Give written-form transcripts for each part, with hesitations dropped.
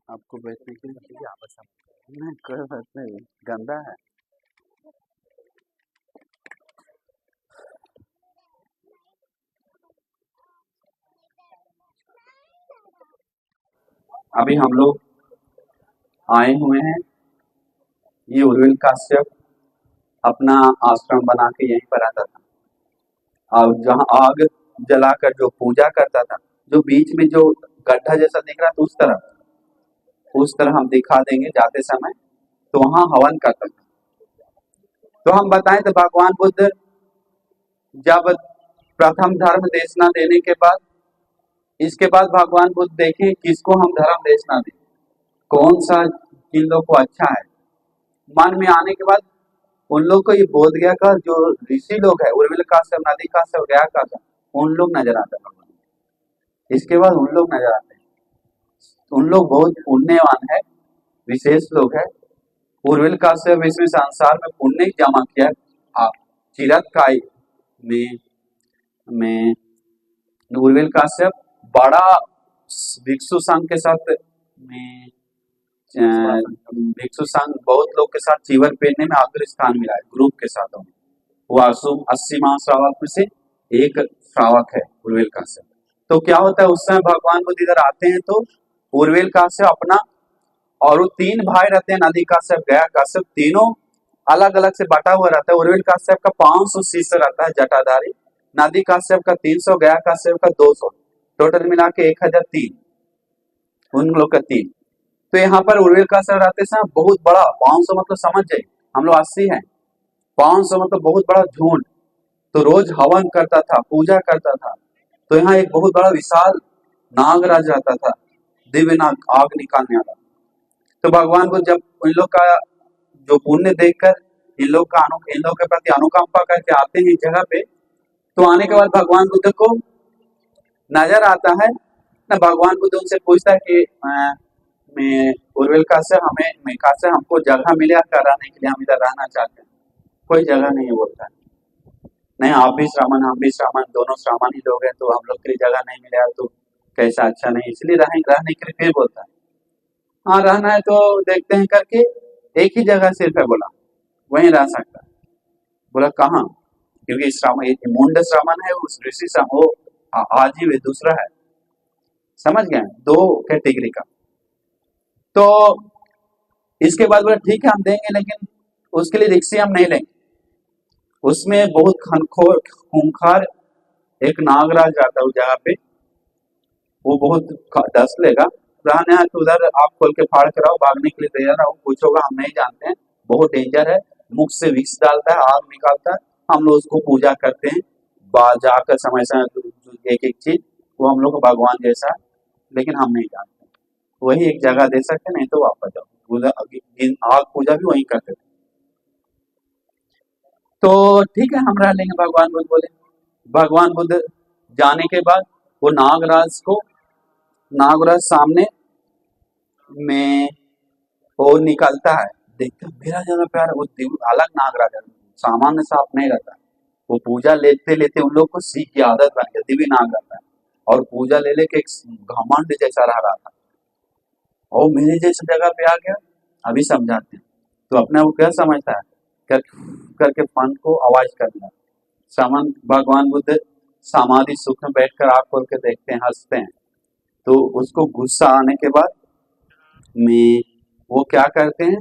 आपको बैठने के लिए चाहिए आपस में नहीं, कोई बात नहीं, गंदा है। अभी हम लोग आए हुए हैं, ये उर्विल काश्यप अपना आश्रम बना के यहीं पर रहता था और जहाँ आग जलाकर जो पूजा करता था, जो बीच में जो गड्ढा जैसा दिख रहा था उस तरह हम दिखा देंगे जाते समय, तो वहाँ हवन करता था। तो हम बताएं तो भगवान बुद्ध जब प्रथम धर्म देशना देने के बाद, इसके बाद भगवान बुद्ध देखें किसको हम धर्म देशना दें, कौन सा जिन लोग को अच्छा है। मन में आने के बाद उन लोग को ये बोध गया का जो ऋषि लोग है, उर्विल काश्यप, नदी काश्यप, गया काश्यप, उन लोग नजर आते हैं भगवान। इसके बाद उन लोग नजर आते हैं, उन लोग बहुत पुण्यवान है, विशेष लोग है। उर्विल काश्यप इसमें संसार में पुण्य जमा किया है। आप चिरतकाई में उर्विल काश्यप बड़ा भिक्षु संघ के साथ में भिक्षु संघ बहुत लोग के साथ चीवर पहनने में अग्र स्थान मिला है, ग्रुप के साथ में। वो 80 महाश्रावक में से एक श्रावक है उर्विल काश्यप। तो क्या होता है उस समय भगवान बुद्ध इधर आते हैं तो उर्विल काश्यप अपना, और वो 3 भाई रहते हैं, नदी काश्यप, गया काश्यप, तीनों अलग अलग से बटा हुआ रहता है। उर्विल काश्यप का 500 शिष्य रहता है जटाधारी, नदी काश्यप का 300, गया काश्यप का 200, टोटल मिला के 1003, उन लोग का 3। तो यहाँ पर उर्विल काश्यप रहते समय बहुत बड़ा 500 मतलब समझ जाइए, हम लोग 80 हैं, 500 मतलब बहुत बड़ा झुंड। तो रोज हवन करता था, पूजा करता था। तो यहाँ एक बहुत बड़ा विशाल नागराज रहता था, दिव्य नाग, आग निकालने वाला। तो भगवान को जब इन लोग का जो पुण्य देखकर इन लोग के प्रति अनुकंपा करके आते हैं इस जगह पे, तो आने के बाद भगवान बुद्ध को नजर आता है ना, भगवान बुद्ध उनसे पूछता है कि मैं उर्विल काश्यप, मैं काश्यप, हमको जगह मिले कर रहने के लिए, हम इधर रहना चाहते हैं। कोई जगह नहीं है बोलता है। नहीं, आप भी श्रावण, हम भी श्रावण, दोनों श्रावण ही लोग हैं, तो हम लोग के लिए जगह नहीं मिले तो कैसा अच्छा नहीं, इसलिए रहने के लिए फिर बोलता है। हाँ रहना है तो देखते हैं करके, एक ही जगह सिर्फ है बोला, वहीं रह सकता है। बोला कहाँ? क्योंकि श्रावण एक मुंड श्रावण है, उस ऋषि वो आजीव है, दूसरा है, समझ गए, 2 कैटेगरी का। तो इसके बाद बोला ठीक है हम देंगे, लेकिन उसके लिए रिक्शे हम नहीं लेंगे। उसमें बहुत खनखोर खूंखार एक नागराज रहता है उस जगह पे, वो बहुत डस लेगा। रहने है तो उधर आप खोल के फाड़ कर आओ, भागने के लिए तैयार आओ, कुछ होगा हम नहीं जानते हैं, बहुत डेंजर है, मुख से विष डालता है, आग निकालता है, हम लोग उसको पूजा करते हैं, जाकर समय समय एक एक चीज, वो हम लोग को भगवान जैसा है, लेकिन हम नहीं जानते। वही एक जगह दे सकते, नहीं तो वापस जाओ। आग पूजा भी वहीं करते थे। तो ठीक है हम रह लेंगे, भगवान बुद्ध बोले। भगवान बुद्ध जाने के बाद वो नागराज सामने में वो निकलता है, देखते मेरा जगह पे आ रहा है, वो अलग नागराज है, सामान्य सांप नहीं रहता। वो पूजा लेते लेते उन लोग को सीख की आदत बन गई, दिव्य नाग रहता है, और पूजा ले लेके एक घमंड जैसा रह रहा था, और मेरे जैसी जगह पे आ गया। अभी समझाते हैं। तो अपने वो क्या समझता है, कर करके फन को आवाज करना। सामान भगवान बुद्ध समाधि सुख में बैठकर आँख खोल के देखते हैं, हंसते हैं। तो उसको गुस्सा आने के बाद में वो क्या करते हैं,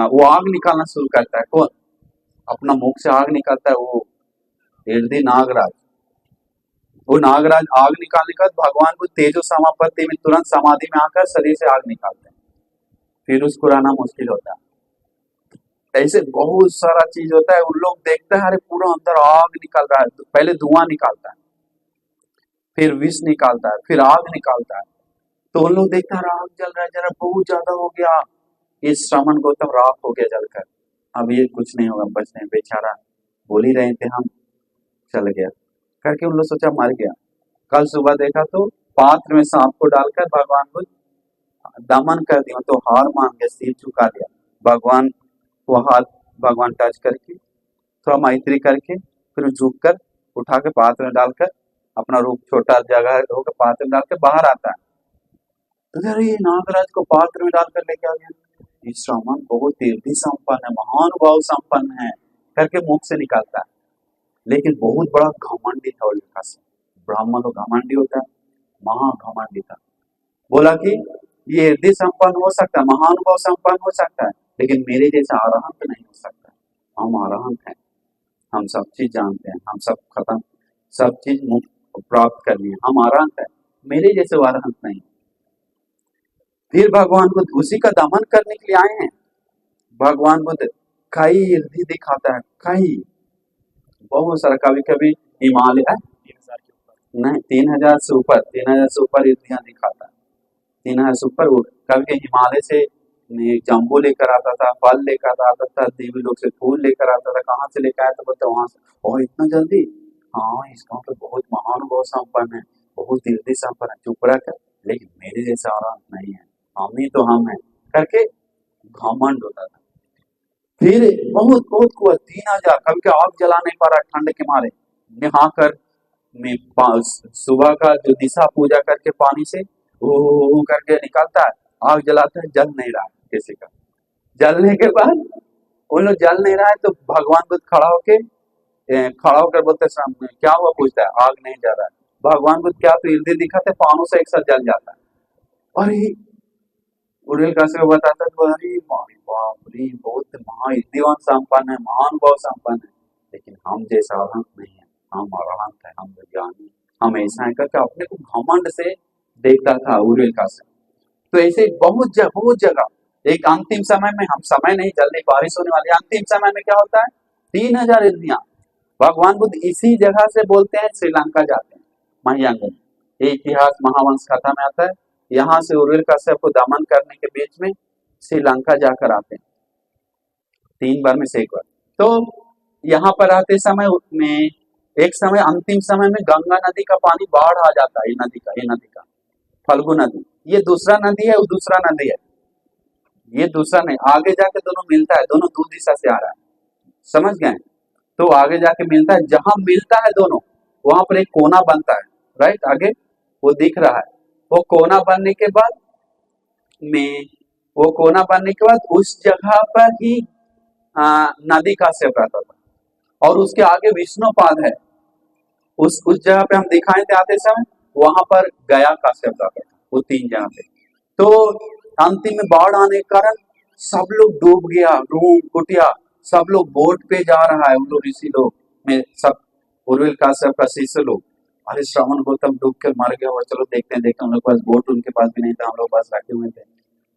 वो आग निकालना शुरू करता है। कौन? अपना मुख से आग निकालता है वो हृदय नागराज। वो नागराज आग निकालने के बाद भगवान को तेजो समापत्ति में तुरंत समाधि में आकर शरीर से आग निकालते हैं, फिर उसको रहना मुश्किल होता है। ऐसे बहुत सारा चीज होता है, उन लोग देखते हैं अरे पूरा अंदर आग निकल रहा है, तो पहले धुआं निकालता है, फिर विष निकालता है, फिर आग निकालता है। तो उन लोग देखते हैं आग जल रहा है, जरा बहुत ज्यादा हो गया, इस श्रमण गौतम राख हो गया जलकर, अब ये कुछ नहीं होगा, बच नहीं, बेचारा बोल ही रहे थे हम, चल गया करके उन लोग सोचा मर गया। कल सुबह देखा तो पात्र में सांप को डालकर भगवान को दमन कर दिया, तो हार मान गया, सिर झुका दिया। भगवान को हाथ, भगवान टच करके थोड़ा मैत्री करके फिर झुक कर उठा के पात्र में डालकर, अपना रूप छोटा जगह होकर पात्र में डाल के बाहर आता है। तो अरे ये नागराज को पात्र में डालकर लेके आ गया, ये श्रमण बहुत तीर्थी संपन्न है, महानुभाव संपन्न है करके मुख से निकालता है। लेकिन बहुत बड़ा घमंडी था उल्का से। ब्राह्मण तो घमंडी होता है, महाघमंडी था। बोला कि ये हृदय संपन्न हो सकता है, महानुभाव संपन्न हो सकता है, लेकिन मेरे जैसा अरहंत नहीं हो सकता। हम अरहंत हैं, हम सब चीज जानते हैं, हम सब खत्म, सब चीज मुक्त प्राप्त करनी है, हम अरहंत है, मेरे जैसे अरहंत नहीं। फिर भगवान बुद्ध उसी का दमन करने के लिए आए हैं। भगवान बुद्ध कई हृदय दिखाता है, कई बहुत सारा, कभी कभी हिमालय नहीं 3000 से ऊपर, 3000 से ऊपर हृदय दिखाता है, 3000 से ऊपर। कभी हिमालय से जम्बू लेकर आता था, फल लेकर आता था, देवी लोग से फूल लेकर आता था, कहाँ से लेकर आया था बोलते वहां से। और इतना जल्दी, हाँ इसका तो बहुत महानुभाव संपन्न है, बहुत हृदय संपन्न है, चुप रह कर, लेकिन मेरे जैसा आराम नहीं है, हम ही तो हम है करके घमंड होता था। फिर बहुत बहुत कुआ 3000, कभी के आग जला नहीं पा रहा ठंड के मारे, नहा कर में सुबह का जो दिशा पूजा करके पानी से वो करके निकालता है, आग जलाता है, जल नहीं रहा है किसी का। जलने के बाद उन लोग जल नहीं रहा है तो भगवान बुद्ध खड़ा होकर बोलते हैं सामने क्या हुआ, पूछता है, आग नहीं जल रहा है। भगवान बुद्ध क्या तो हृदय दिखाते, पानों से एक साथ जल जाता है। और उड़ेल कैसे बताता है, तो अरे बाप रे बहुत महाहृदयवान संपन्न है, महानुभाव संपन्न है, लेकिन हम जैसा अरहंत नहीं है, हम अरहंत है, हम ज्ञानी, हम ऐसा है करके अपने को घमंड से देखता था उड़ेल कैसे। तो ऐसे बहुत जगह एक अंतिम समय में, हम समय नहीं, जल्दी बारिश होने वाली, अंतिम समय में क्या होता है, 3000 हृदय भगवान बुद्ध इसी जगह से बोलते हैं श्रीलंका जाते हैं, महियांगन। ये इतिहास महावंश कथा में आता है, यहाँ से उर्विल कश्यप को दमन करने के बीच में श्रीलंका जाकर आते हैं, 3 बार में से 1 बार। तो यहाँ पर आते समय में एक समय अंतिम समय में गंगा नदी का पानी बाढ़ आ जाता है, ये नदी का फल्गु नदी, ये दूसरा नदी है, वो दूसरा नदी है, ये दूसरा नहीं, आगे जाके दोनों मिलता है, दोनों 2 दिशा से आ रहा है, समझ गए। तो आगे जाके मिलता है, जहां मिलता है दोनों वहां पर एक कोना बनता है, राइट, आगे वो दिख रहा है। वो कोना बनने के बाद में वो कोना बनने के बाद उस जगह पर ही नदी का सेव रहता था, और उसके आगे विष्णुपाद है, उस जगह पे हम दिखाए थे आते समय, वहां पर गया का सेव रहता था, वो 3 जगह पे। तो अंतिम में बाढ़ आने के कारण सब लोग डूब गया, रूम कुटिया सब लोग बोट पे जा रहा है, उन लोग ऋषि लोग में सब उर्विल काश्यप का शिष्य लोग, अरे श्रवण गौतम डूब के मर गया, और चलो देखते हैं, हम लोग पास बोट उनके पास भी नहीं था, हम लोग पास रखे हुए थे।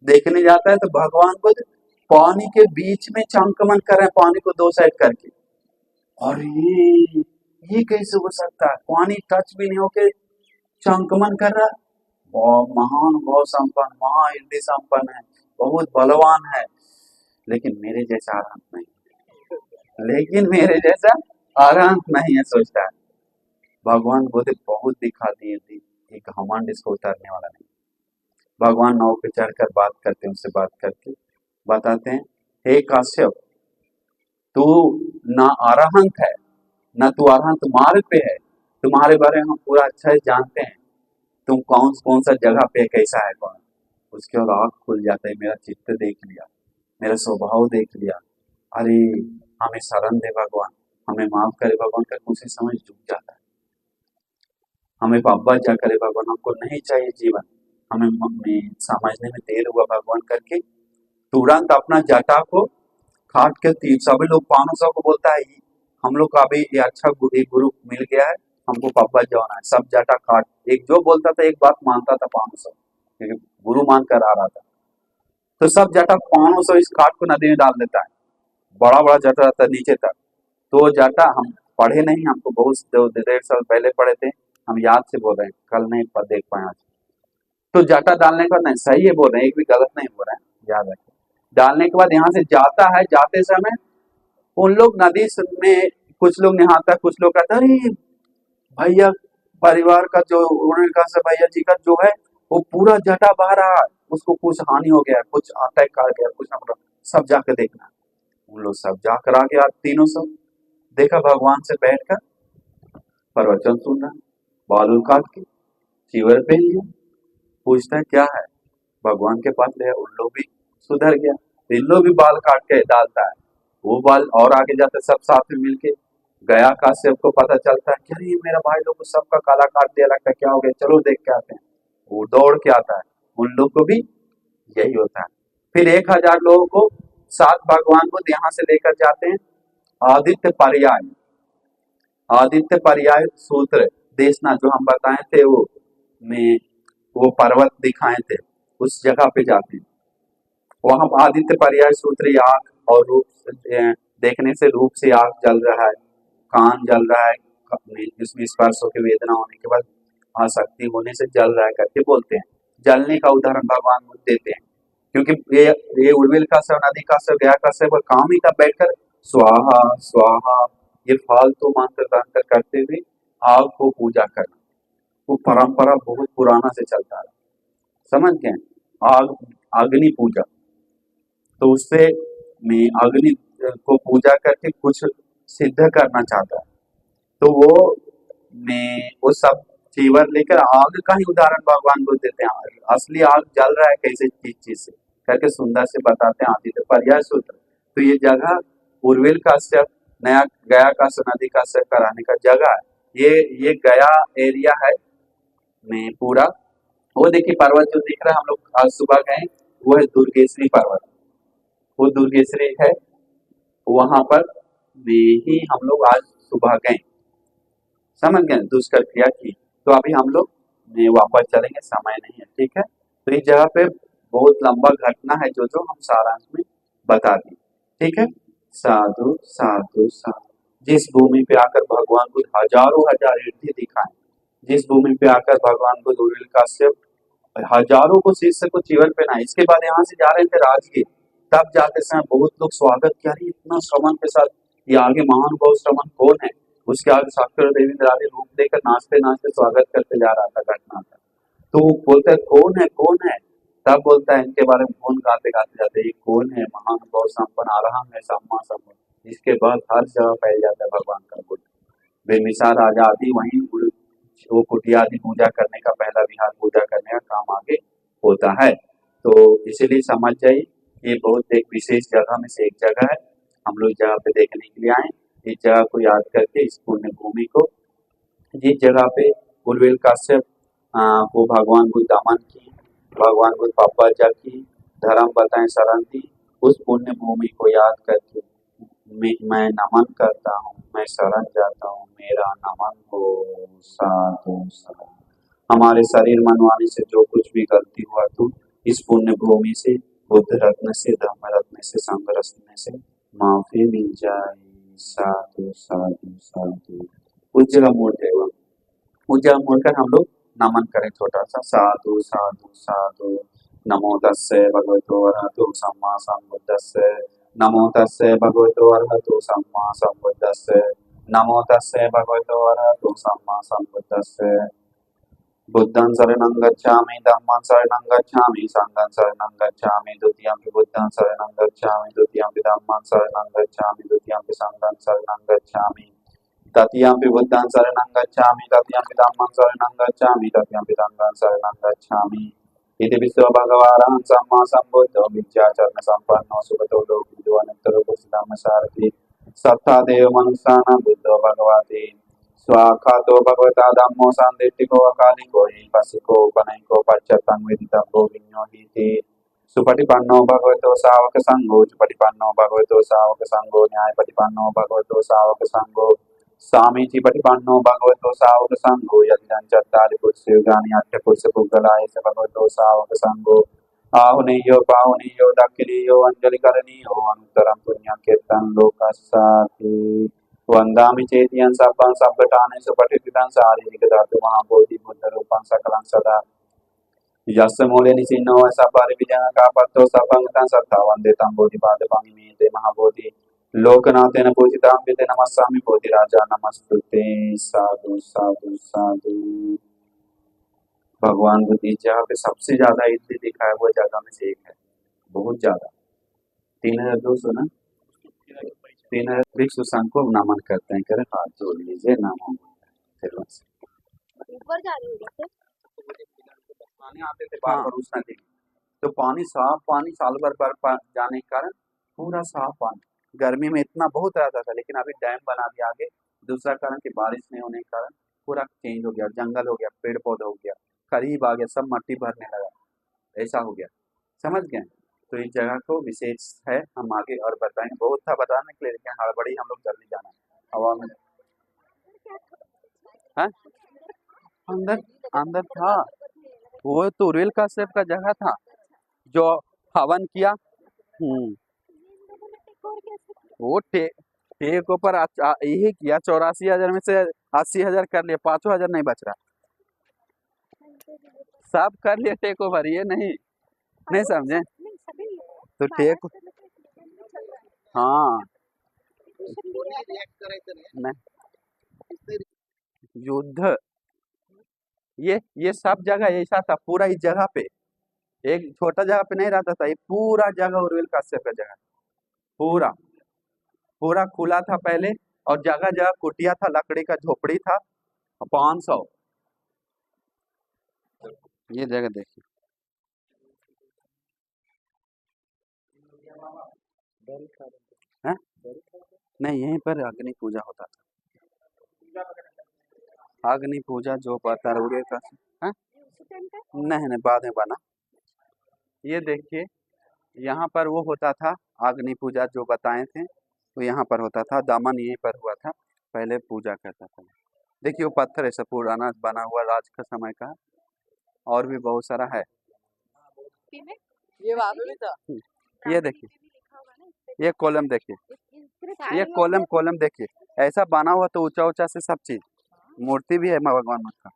देखने जाता है तो भगवान बुद्ध पानी के बीच में चंक्रमण कर रहे हैं, पानी को 2 साइड करके। और ये कैसे हो सकता है, पानी टच भी नहीं होके चंक्रमण कर रहा है, बहुत महान, बहुत संपन्न, महाहृदय संपन्न है, बहुत बलवान है, लेकिन मेरे जैसा अरहंत नहीं, लेकिन मेरे जैसा अरहंत नहीं है, सोचता है। भगवान बुद्ध बहुत दिखा दिए थी, एक घमंड इसको उतारने वाला नहीं। भगवान नाव पे चढ़कर बात करते हैं, उससे बात करके बताते हैं, हे काश्यप, तू ना अरहंत है, ना तू अरहंत मार्ग पे है, तुम्हारे बारे में हम पूरा अच्छा से जानते हैं, तुम कौन सा जगह पे कैसा है कौन। उसके बाद आँख खुल जाता है, मेरा चित्त देख लिया, मेरा स्वभाव देख लिया, अरे हमें शरण दे भगवान, हमें माफ करे भगवान का, उसी समय झुक जाता है, हमें पापा जा करे भगवान, हमको नहीं चाहिए जीवन, हमें समझने में देर हुआ भगवान करके तुरंत अपना जटा को काट के तीर, सभी लोग 500 को बोलता है, हम लोग का अभी ये अच्छा एक गुरु मिल गया है, हमको पापा जाना है, सब जटा काट, एक जो बोलता था एक बात मानता था 500, क्योंकि गुरु मान कर आ रहा था। तो सब जटा 500 इस काट को नदी में डाल देता है, बड़ा बड़ा जटा रहता है नीचे तक। तो जटा हम पढ़े नहीं, हमको बहुत 1.5 साल पहले पढ़े थे, हम याद से बोल रहे हैं, कल नहीं देख पाए आज। तो जटा डालने के बाद, नहीं सही है बोल रहे हैं, एक भी गलत नहीं बोल रहे हैं, याद रखें। डालने के बाद यहाँ से जाता है, जाते समय उन लोग नदी में कुछ लोग नहाता, कुछ लोग कहता है, अरे भैया परिवार का जो उन्होंने कहा से भैया जी का जो है वो पूरा जटा बह रहा है, उसको कुछ हानि हो गया, कुछ अटैक कर गया, कुछ ना, सब जाकर देखना। उन लोग सब जाकर आ गया, तीनों सब देखा, भगवान से बैठकर प्रवचन सुन रहा, बाल काट के चीवर पहन लिया, पूछता है क्या है, भगवान के पास ले, उन लोग भी सुधर गया, इन लोग भी बाल काट के डालता है, वो बाल और आगे जाते सब साथ में मिलके गया काश्यप को पता चलता है कि अरे मेरा भाई लोग को सबका काला काट दिया, लगता है क्या हो गया, चलो देख के आते हैं। वो दौड़ के आता है, उन लोग को भी यही होता है। फिर 1000 लोगों को सात भगवान बुद्ध यहाँ से लेकर जाते हैं आदित्य पर्याय, आदित्य पर्याय सूत्र देशना जो हम बताए थे वो में, वो पर्वत दिखाए थे, उस जगह पे जाते हैं। वहां आदित्य पर्याय सूत्र आग और रूप देखने से रूप से आग जल रहा है, कान जल रहा है, जिसमें स्पर्श के वेदना होने के बाद आसक्ति होने से जल रहा है करके बोलते हैं। जलने का उदाहरण भगवान बुद्ध देते हैं, क्योंकि ये उर्विल का सब, नदी का सब, गया का सब काम ही था बैठकर स्वाहा स्वाहा ये फालतू मंत्र तंत्र करते हुए आग को पूजा करना। वो परंपरा बहुत पुराना से चलता है, समझ गए? आग, अग्नि पूजा, तो उससे में अग्नि को पूजा करके कुछ सिद्ध करना चाहता है, तो वो में वो सब फीवर लेकर आग का ही उदाहरण भगवान बुद्ध देते हैं। असली आग जल रहा है कैसे, किस चीज से करके सुंदर से बताते हैं आदित्य पर्याय सूत्र। तो ये जगह उर्विल काश्यप, नया गया काश्यप, नदी काश्यप कराने का जगह है। ये गया एरिया है में पूरा। वो देखिए पर्वत जो दिख रहा है, हम लोग आज सुबह गए, वो है दुर्गेश्वरी पर्वत, वो दुर्गेश्वरी है, वहां पर भी ही हम लोग आज सुबह गए, समझ गए, दुष्कर क्रिया की। तो अभी हम लोग वापस चलेंगे, समय नहीं है, ठीक है। तो इस जगह पे बहुत लंबा घटना है जो जो हम सारांश में बता दी, ठीक है। साधु साधु साधु, जिस भूमि पे आकर भगवान बुद्ध हजारों हजार रिद्धि दिखाए, जिस भूमि पे आकर भगवान बुद्ध उर्विल काश्यप हजारों को शिष्य को चीवर पहनाए, इसके बाद यहाँ से जा रहे थे राजगीर, तब जाते समय बहुत लोग स्वागत किया, अरे इतना श्रवण के साथ ये आगे महान गौ श्रवण कौन है, उसके आगे साक्षर देवेंद्र आदि रूप देकर नाचते नाचते स्वागत करते जा रहा था, घटना था। तो वो बोलता है कौन है, तब बोलता है इनके बारे में कौन गाते गाते जाते, ये कौन है, महान गौ संपन्न अरहम है सम्मा सम्मा। इसके बाद हर जगह फैल जाता है भगवान का बुद्ध, बेमिसाल आजादी, वहीं वो कुटिया आदि पूजा करने का, पहला विहार पूजा करने का काम आगे होता है। तो इसीलिए समझ जाइए ये बहुत एक विशेष जगह में से एक जगह है, हम लोग जगह पे देखने के लिए आए। इस जगह को याद करके इस पुण्य भूमि को, जिस जगह पे उर्विल काश्यप को भगवान बुद्ध दमन की, भगवान बुद्ध पापा जा की धर्म बताएं शरण दी, उस पुण्य भूमि को याद करके मैं नमन करता हूँ, मैं शरण जाता हूँ, मेरा नमन हो। साधु साधु। हमारे शरीर मन वाणी से जो कुछ भी गलती हुआ तो इस पुण्य भूमि से, बुद्ध रत्न से, धर्म रत्न से, संघ रत्न से माफी मिल जाए। साधु साधु साधु। उस जगह मोड़ देगा, उस जगह मोड़कर हम लोग नमन करें छोटा सा, साधु साधु साधु। नमो तस्से भगवतो अरहतो सम्मा सम्बुद्धस्से, नमो तस्से भगवतो अरहतो सम्मा सम्बुद्धस्से, नमो तस्से भगवतो अरहतो सम्मा सम्बुद्धस्से। बुद्धं शरणं गच्छामि, धम्मं शरणं गच्छामि, संघं शरणं गच्छामि, द्वितीयंपि बुद्धं शरणं गच्छामि, द्वितीयंपि धम्मं शरणं गच्छामि, द्वितीयंपि संघं शरणं गच्छामि, तृतीयंपि बुद्धं शरणं गच्छामि, तृतीयंपि धम्मं शरणं गच्छामि, तृतीयंपि संघं शरणं गच्छामि। इति विश्व भगवान् सम्मा सम्बुद्धो विद्याचरण संपन्नो सुगतो लोकविदो अनंतरो धम्म सारथि सत्ता देव मनुष्याणां बुद्धो भगवति स्वाखातो भगवता धम्मो सांदिटिको अकालिको हिपसिको उपनयिको पश्चातं विदितव्यो विनियोगिति। सुपटिपन्नो भगवतो सावक संघो, सुपटिपन्नो भगवतो सावक संघो, न्यायपटिपन्नो भगवतो सावक संघो, सामीचि पटिपन्नो भगवतो सावक संघो। यदिदं चत्वारि पुरुषयुगानि अष्टपुरुष पुद्गलाय स भगवतो सावक संघो। आहुनेयो पाहुनेयो दक्षिणेयो अंजलिकरणीयो अनुत्तरं पुण्यं कीर्तनं लोकस्याति। वन्दामि चेतियं सब्बं सब्बटानि सुपठितं शारीरिकधातु महाबोधि बुद्धरूपं सकलं सदा। यस्य मूले निसीनो सपरिविजनकापत्तो सपंगतं सत्ता वन्दे तं बोधिपादपाणिमेते महाबोधि। लोकनाथेन पूजितां विते नमस्सामि बोधिराजा नमस्तुते। साधु साधु साधु। भगवान बुद्ध इस जगह पे सबसे ज्यादा इडली दिखाया हुआ जगह में से एक है, बहुत ज्यादा। 3200 ना, 3000 भिक्षु संघ को नमन करते हैं, करे हाथ जोड़ लीजिए, नमो ऊपर जा रही है, आते थे बार बार उस नदी तो पानी साफ पानी साल भर जाने के कारण पूरा साफ पानी, गर्मी में इतना बहुत रहता था, लेकिन अभी डैम बना दिया आगे। दूसरा कारण कि बारिश नहीं होने के कारण पूरा चेंज हो गया, जंगल हो गया, पेड़ पौधा हो गया, करीब आ गया, सब मट्टी भरने लगा, ऐसा हो गया। समझ गए? तो इस जगह को विशेष है, हम आगे और बताएंगे। बहुत था बताने के लिए, लेकिन हड़बड़ी हम लोग जल्दी जाना है, हवा में है। अंदर अंदर था, वो तो उर्विल काश्यप का जगह था जो हवन किया। वो टेक ऊपर यही किया, 84,000 में से 80,000 कर लिए, 5,000 नहीं बच रहा, सब कर लिए टेक ओवर, ये नहीं समझे तो टेक। हाँ नहीं, युद्ध ये सब जगह ऐसा था, पूरा इस जगह पे, एक छोटा जगह पे नहीं रहता था, ये पूरा जगह उर्विल काश्यप का जगह, पूरा पूरा खुला था पहले, और जगह जगह कुटिया था, लकड़ी का झोपड़ी था। 500 ये जगह देखिए, है नहीं, यहीं पर अग्नि पूजा होता था, अग्नि पूजा जो पता उर्विल काश्यप है। नहीं बाद में बना। ये देखिए, यहाँ पर वो होता था, अग्नि पूजा जो बताए थे, तो यहाँ पर होता था, दमन यहीं पर हुआ था, पहले पूजा करता था। देखिए वो पत्थर ऐसा पुराना बना हुआ राज का समय का, और भी बहुत सारा है। ये वहाँ पे भी था। ये देखिए, ये कॉलम देखिए, ये कॉलम देखिए, ऐसा बना हुआ, तो ऊंचा ऊंचा से सब चीज, मूर्ति भी है भगवान का।